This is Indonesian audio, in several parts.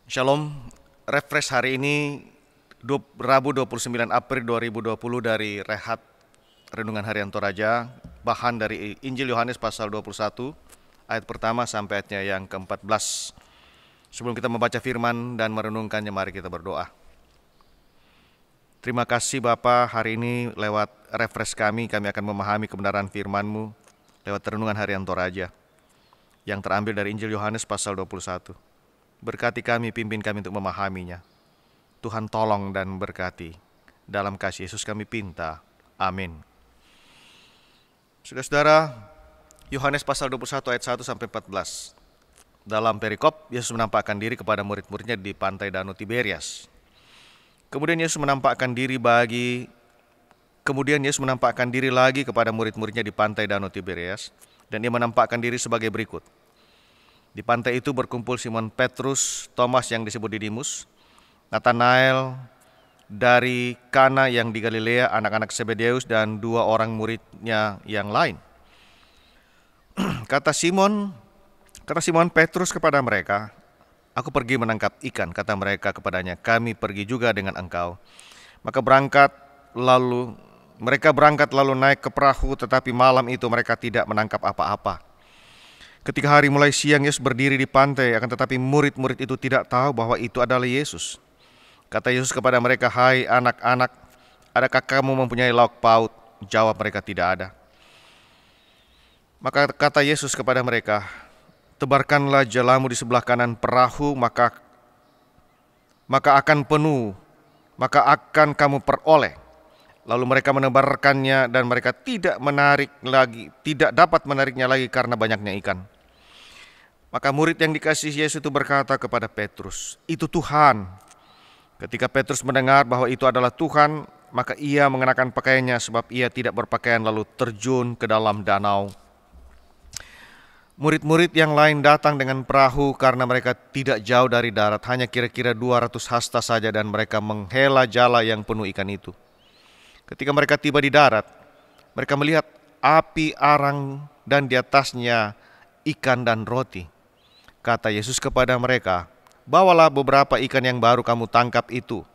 Shalom, refresh hari ini Rabu 29 April 2020 dari Rehat Renungan Harian Toraja. Bahan dari Injil Yohanes pasal 21 ayat pertama sampai ayatnya yang ke-14. Sebelum kita membaca firman dan merenungkannya, mari kita berdoa. Terima kasih Bapa, hari ini lewat refresh kami akan memahami kebenaran firman-Mu lewat Renungan Harian Toraja yang terambil dari Injil Yohanes pasal 21. Berkati kami, pimpin kami untuk memahaminya. Tuhan tolong dan berkati. Dalam kasih Yesus kami pinta. Amin. Saudara-saudara, Yohanes pasal 21 ayat 1 sampai 14. Dalam perikop, Yesus menampakkan diri kepada murid-muridnya di pantai Danau Tiberias. Kemudian Yesus menampakkan diri lagi kepada murid-muridnya di pantai Danau Tiberias, dan dia menampakkan diri sebagai berikut. Di pantai itu berkumpul Simon Petrus, Thomas yang disebut Didimus, Nathanael dari Kana yang di Galilea, anak-anak Zebedeus, dan dua orang muridnya yang lain. Kata Simon Petrus kepada mereka, "Aku pergi menangkap ikan." Kata mereka kepadanya, "Kami pergi juga dengan engkau." Mereka berangkat lalu naik ke perahu, tetapi malam itu mereka tidak menangkap apa-apa. Ketika hari mulai siang, Yesus berdiri di pantai, akan tetapi murid-murid itu tidak tahu bahwa itu adalah Yesus. Kata Yesus kepada mereka, "Hai anak-anak, adakah kamu mempunyai lauk paut?" Jawab mereka, "Tidak ada." Maka kata Yesus kepada mereka, "Tebarkanlah jalamu di sebelah kanan perahu, maka akan penuh, maka akan kamu peroleh." Lalu mereka menebarkannya, dan mereka tidak dapat menariknya lagi karena banyaknya ikan. Maka murid yang dikasihi Yesus itu berkata kepada Petrus, "Itu Tuhan." Ketika Petrus mendengar bahwa itu adalah Tuhan, maka ia mengenakan pakaiannya sebab ia tidak berpakaian, lalu terjun ke dalam danau. Murid-murid yang lain datang dengan perahu karena mereka tidak jauh dari darat, hanya kira-kira 200 hasta saja, dan mereka menghela jala yang penuh ikan itu. Ketika mereka tiba di darat, mereka melihat api arang dan di atasnya ikan dan roti. Kata Yesus kepada mereka, "Bawalah beberapa ikan yang baru kamu tangkap itu."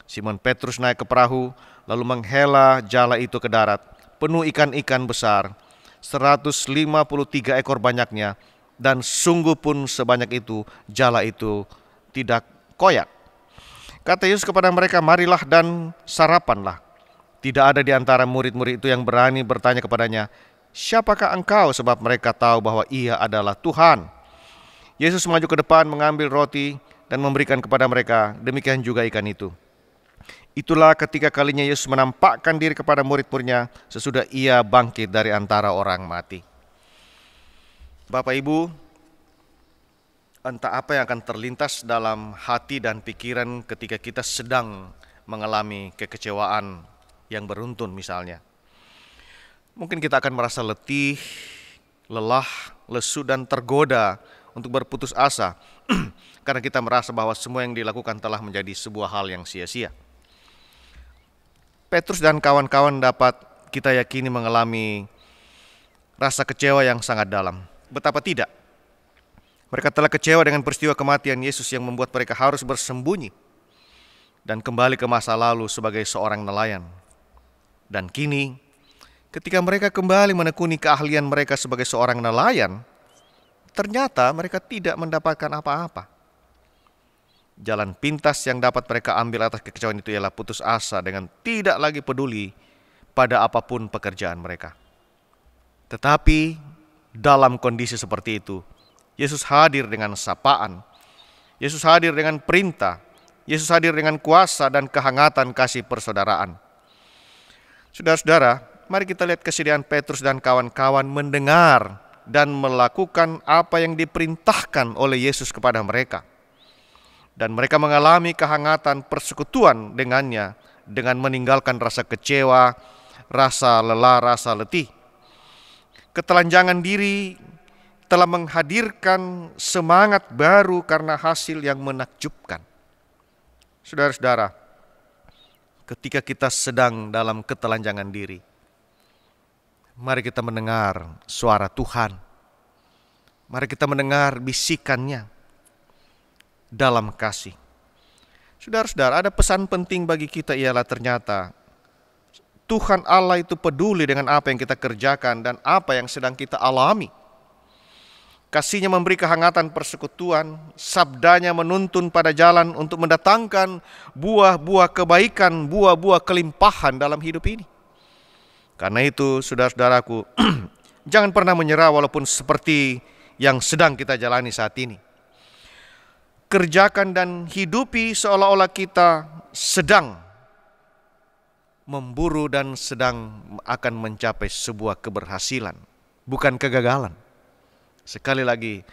Simon Petrus naik ke perahu, lalu menghela jala itu ke darat, penuh ikan-ikan besar, 153 ekor banyaknya, dan sungguh pun sebanyak itu jala itu tidak koyak. Kata Yesus kepada mereka, "Marilah dan sarapanlah." Tidak ada di antara murid-murid itu yang berani bertanya kepadanya, "Siapakah engkau?" Sebab mereka tahu bahwa ia adalah Tuhan. Yesus maju ke depan, mengambil roti dan memberikan kepada mereka, demikian juga ikan itu. Itulah ketiga kalinya Yesus menampakkan diri kepada murid-muridnya sesudah ia bangkit dari antara orang mati. Bapak Ibu, entah apa yang akan terlintas dalam hati dan pikiran ketika kita sedang mengalami kekecewaan yang beruntun misalnya. Mungkin kita akan merasa letih, lelah, lesu, dan tergoda untuk berputus asa karena kita merasa bahwa semua yang dilakukan telah menjadi sebuah hal yang sia-sia. Petrus dan kawan-kawan dapat kita yakini mengalami rasa kecewa yang sangat dalam. Betapa tidak? Mereka telah kecewa dengan peristiwa kematian Yesus yang membuat mereka harus bersembunyi dan kembali ke masa lalu sebagai seorang nelayan. Dan kini, ketika mereka kembali menekuni keahlian mereka sebagai seorang nelayan, ternyata mereka tidak mendapatkan apa-apa. Jalan pintas yang dapat mereka ambil atas kekecewaan itu ialah putus asa dengan tidak lagi peduli pada apapun pekerjaan mereka. Tetapi dalam kondisi seperti itu, Yesus hadir dengan sapaan, Yesus hadir dengan perintah, Yesus hadir dengan kuasa dan kehangatan kasih persaudaraan. Saudara-saudara, mari kita lihat kesediaan Petrus dan kawan-kawan mendengar dan melakukan apa yang diperintahkan oleh Yesus kepada mereka. Dan mereka mengalami kehangatan persekutuan dengannya dengan meninggalkan rasa kecewa, rasa lelah, rasa letih. Ketelanjangan diri telah menghadirkan semangat baru karena hasil yang menakjubkan. Saudara-saudara, ketika kita sedang dalam ketelanjangan diri, mari kita mendengar suara Tuhan. Mari kita mendengar bisikannya. dalam kasih. Saudara-saudara, ada pesan penting bagi kita, ialah ternyata Tuhan Allah itu peduli dengan apa yang kita kerjakan dan apa yang sedang kita alami. Kasih-Nya memberi kehangatan persekutuan, sabdanya menuntun pada jalan untuk mendatangkan buah-buah kebaikan, buah-buah kelimpahan dalam hidup ini. Karena itu, saudara-saudaraku, jangan pernah menyerah walaupun seperti yang sedang kita jalani saat ini. Kerjakan dan hidupi seolah-olah kita sedang memburu dan sedang akan mencapai sebuah keberhasilan, bukan kegagalan. Sekali lagi,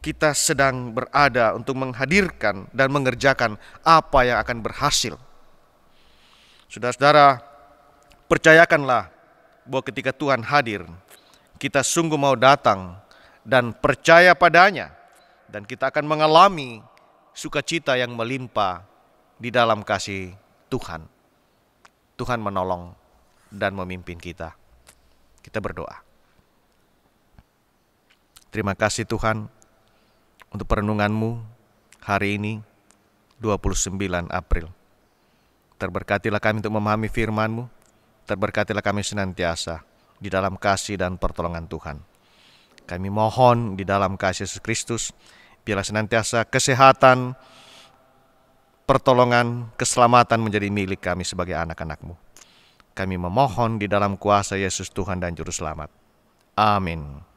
kita sedang berada untuk menghadirkan dan mengerjakan apa yang akan berhasil. Saudara-saudara, percayakanlah bahwa ketika Tuhan hadir, kita sungguh mau datang dan percaya padanya, dan kita akan mengalami sukacita yang melimpah di dalam kasih Tuhan. Tuhan menolong dan memimpin kita. Kita berdoa. Terima kasih Tuhan untuk perenungan-Mu hari ini 29 April. Terberkatilah kami untuk memahami firman-Mu. Terberkatilah kami senantiasa di dalam kasih dan pertolongan Tuhan. Kami mohon di dalam kasih Yesus Kristus, biarlah senantiasa kesehatan, pertolongan, keselamatan menjadi milik kami sebagai anak-anak-Mu. Kami memohon di dalam kuasa Yesus Tuhan dan Juru Selamat. Amin.